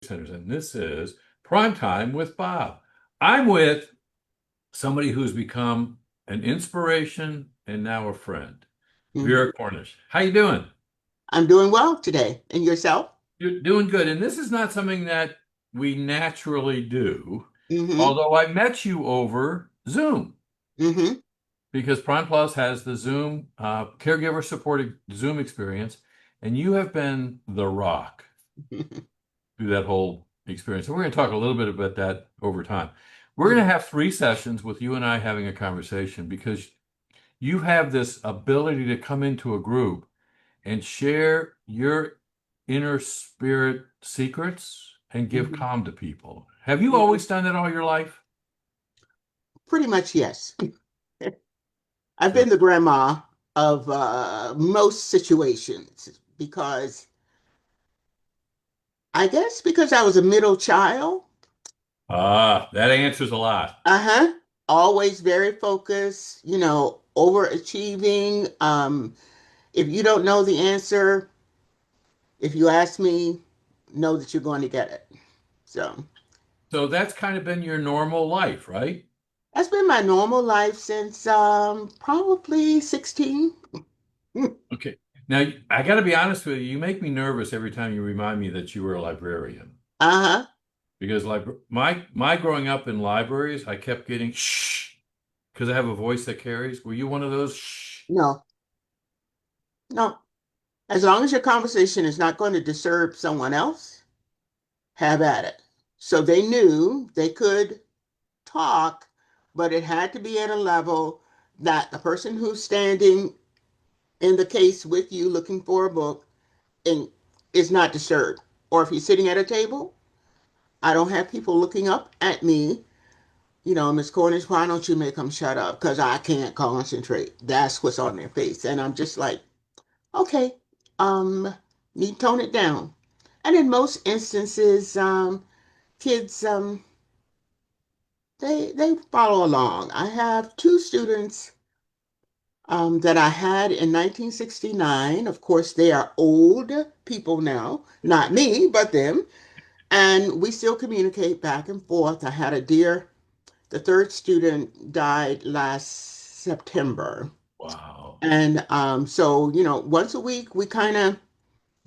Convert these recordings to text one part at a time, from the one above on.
Centers, and this is Prime Time with Bob. I'm with somebody who's become an inspiration and now a friend, Mhm. Vera Cornish. How you doing? I'm doing well today. And yourself? You're doing good. And this is not something that we naturally do, Mm-hmm. although I met you over Zoom Mm-hmm. because Prime Plus has the Zoom caregiver supported Zoom experience, and you have been the rock through that whole experience. And we're going to talk a little bit about that over time. We're going to have three sessions with you and I having a conversation because you have this ability to come into a group and share your inner spirit secrets and give Mm-hmm. calm to people. Have you Hmm. always done that all your life? Pretty much, yes. I've So, been the grandma of most situations because I guess because I was a middle child. that answers a lot. Uh-huh. Always very focused, overachieving. If you don't know the answer, if you ask me, know that you're going to get it. So So that's kind of been your normal life, right? that's been my normal life since probably 16. Okay. Now, I got to be honest with you, you make me nervous every time you remind me that you were a librarian. Uh-huh. Because my growing up in libraries, I kept getting shh because I have a voice that carries. Were you one of those shh? No, no. As long as your conversation is not going to disturb someone else, have at it. So they knew they could talk, but it had to be at a level that the person who's standing in the case with you looking for a book and is not disturbed. Or if you're sitting at a table, I don't have people looking up at me. Miss Cornish, why don't you make them shut up? Because I can't concentrate. That's what's on their face. And I'm just like, okay, need to tone it down. And in most instances, kids, they follow along. I have two students that I had in 1969. Of course, they are old people now, not me, but them. And we still communicate back and forth. I had a dear, the third student died last September. Wow. And so, once a week we kind of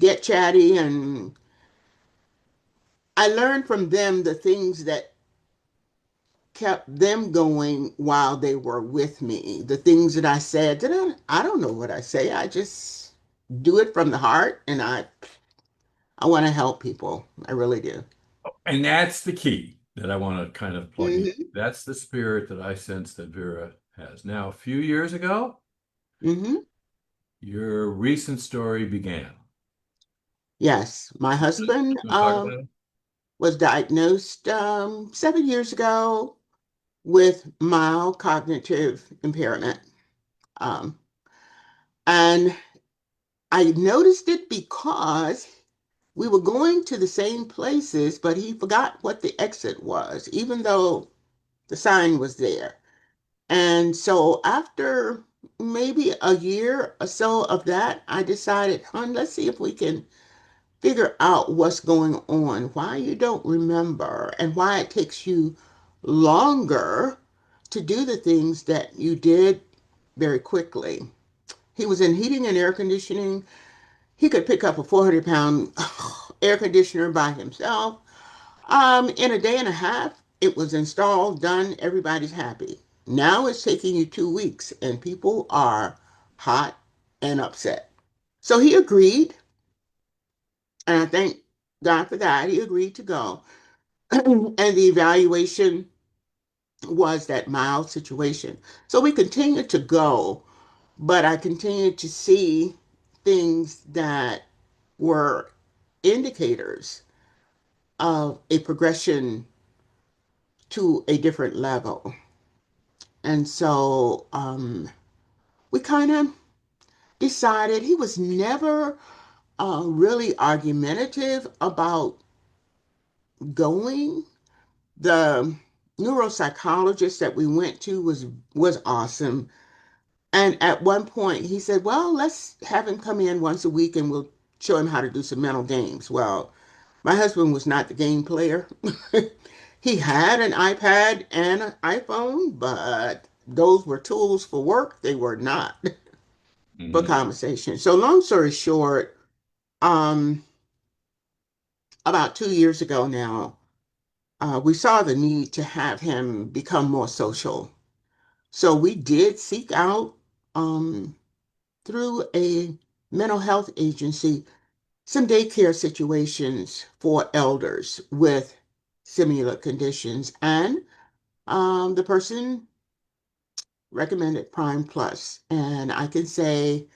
get chatty, and I learned from them the things that kept them going while they were with me. The things that I said, I don't know what I say. I just do it from the heart, and I want to help people. I really do. And that's the key that I want to kind of plug in. Hmm. That's the spirit that I sense that Vera has. Now, a few years ago, Hmm. your recent story began. Yes, my You husband want to talk about it? was diagnosed 7 years ago with mild cognitive impairment. Um, and I noticed it because we were going to the same places, but he forgot what the exit was, even though the sign was there. And so after maybe a year or so of that, I decided, hon, let's see if we can figure out what's going on, why you don't remember, and why it takes you longer to do the things that you did very quickly. He was in heating and air conditioning. He could pick up a 400-pound air conditioner by himself. In a day and a half, it was installed, done, everybody's happy. Now it's taking you 2 weeks, and people are hot and upset. So he agreed, and I thank God for that. He agreed to go. And the evaluation was that mild situation. So we continued to go, but I continued to see things that were indicators of a progression to a different level. And so we kind of decided he was never really argumentative about going. The neuropsychologist that we went to was awesome. And at one point he said, well, let's have him come in once a week and we'll show him how to do some mental games. Well, My husband was not the game player. He had an iPad and an iPhone, but those were tools for work. They were not for Mhm. conversation. So long story short, um, about 2 years ago now, we saw the need to have him become more social. So we did seek out um, through a mental health agency some daycare situations for elders with similar conditions. And the person recommended Prime Plus. And I can say,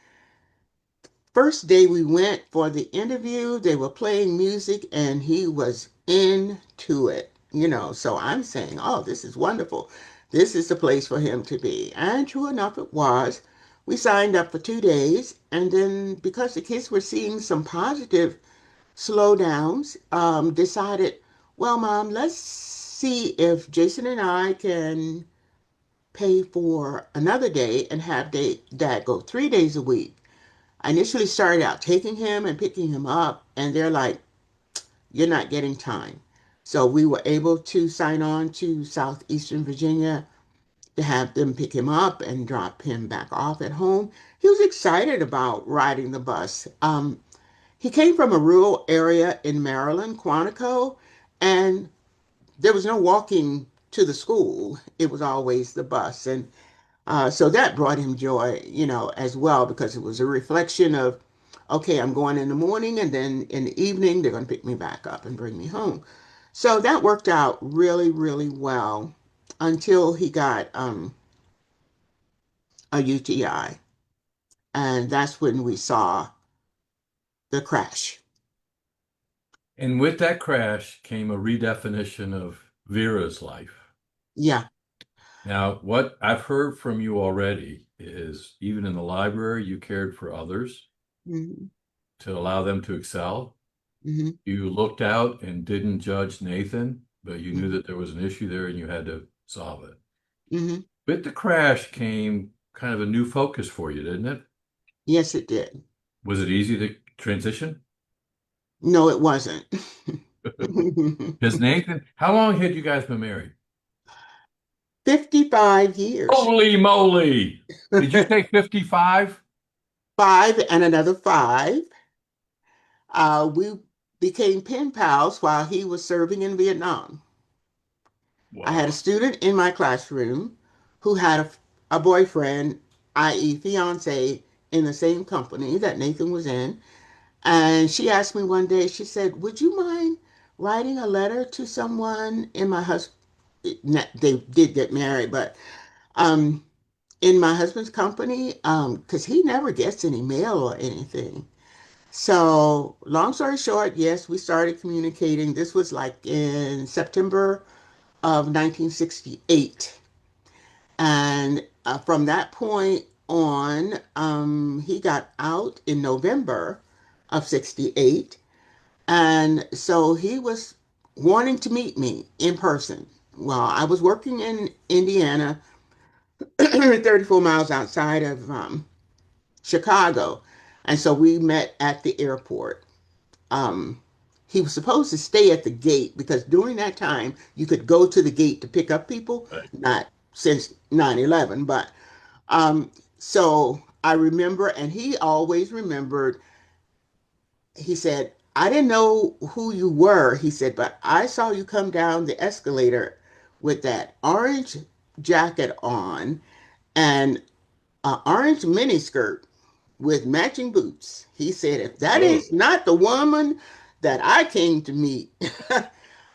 first day we went for the interview, they were playing music and he was into it, So I'm saying, oh, this is wonderful. This is the place for him to be. And true enough, it was. We signed up for 2 days. And then because the kids were seeing some positive slowdowns, decided, well, Mom, let's see if Jason and I can pay for another day and have dad go 3 days a week. I initially started out taking him and picking him up, and they're like, you're not getting time. So we were able to sign on to Southeastern Virginia to have them pick him up and drop him back off at home. He was excited about riding the bus. He came from a rural area in Maryland, Quantico, and there was no walking to the school. It was always the bus. And so that brought him joy, as well, because it was a reflection of, okay, I'm going in the morning and then in the evening, they're going to pick me back up and bring me home. So that worked out really, really well until he got a UTI. And that's when we saw the crash. And with that crash came a redefinition of Vera's life. Yeah. Now, what I've heard from you already is even in the library, you cared for others Hmm. to allow them to excel. Hmm. You looked out and didn't judge Nathan, but you knew Hmm. that there was an issue there and you had to solve it. Hmm. With the crash came kind of a new focus for you, didn't it? Yes, it did. Was it easy to transition? No, it wasn't. Because Nathan, how long had you guys been married? 55 years. Holy moly! Did you say 55? Five and another five. We became pen pals while he was serving in Vietnam. I had a Wow. student in my classroom who had a boyfriend, i.e., fiance, in the same company that Nathan was in. And she asked me one day, she said, would you mind writing a letter to someone in my husband? They did get married, but um, in my husband's company, because he never gets any mail or anything. So, long story short, yes, we started communicating. This was like in September of 1968. And from that point on, he got out in November of 68. And so he was wanting to meet me in person. Well, I was working in Indiana, 34 miles outside of Chicago. And so we met at the airport. um, he was supposed to stay at the gate because during that time you could go to the gate to pick up people, Right. not since 9/11, but so I remember, and he always remembered. He said, I didn't know who you were, he said, but I saw you come down the escalator with that orange jacket on and an orange miniskirt with matching boots. He said, if that Oh, is not the woman that I came to meet,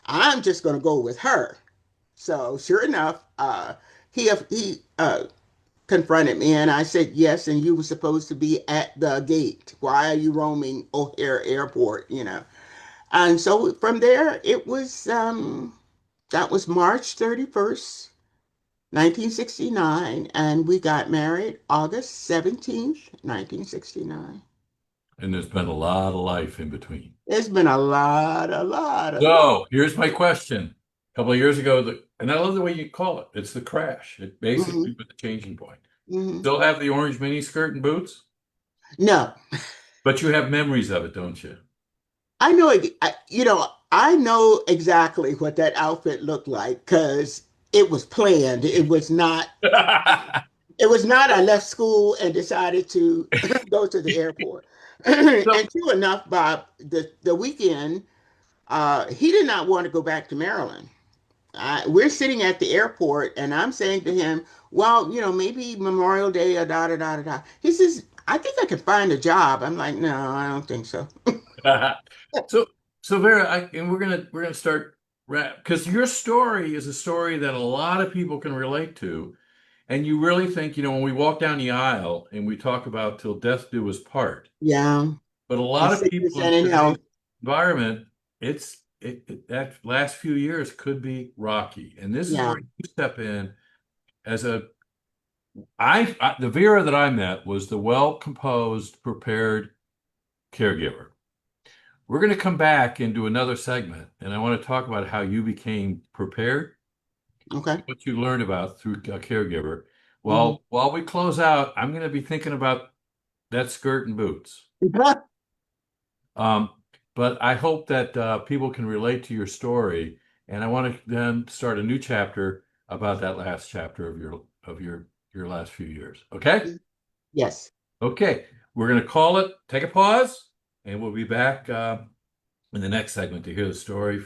I'm just going to go with her. So sure enough, he confronted me and I said, yes, and you were supposed to be at the gate. Why are you roaming O'Hare Airport? And so from there, that was March 31st, 1969, and we got married August 17th, 1969. and there's been a lot of life in between. It's been a lot. So here's my question. A couple of years ago, and I love the way you call it. It's the crash. It basically Hmm. was the changing point. Hmm. Still have the orange mini skirt and boots, No, but you have memories of it, don't you? I know, I know exactly what that outfit looked like because it was planned. It was not I left school and decided to go to the airport. So, And true enough, Bob, the weekend, he did not want to go back to Maryland. We're sitting at the airport, and I'm saying to him, "Well, maybe Memorial Day or da da da da da." He says, "I think I could find a job." I'm like, "No, I don't think so." so, so Vera, and we're gonna start wrap because your story is a story that a lot of people can relate to, and you really think, when we walk down the aisle and we talk about till death do us part, Yeah, but a in lot of sickness people in and in today's health. environment, that last few years could be rocky, and this is Yeah. where you step in as the Vera that I met was the well-composed, prepared caregiver. We're going to come back and do another segment, and I want to talk about how you became prepared, Okay. what you learned about through a caregiver. Mhm. While we close out, I'm going to be thinking about that skirt and boots. Um, but I hope that people can relate to your story, and I want to then start a new chapter about that last chapter of your last few years. Okay? Yes. Okay. We're going to call it. Take a pause, and we'll be back in the next segment to hear the story.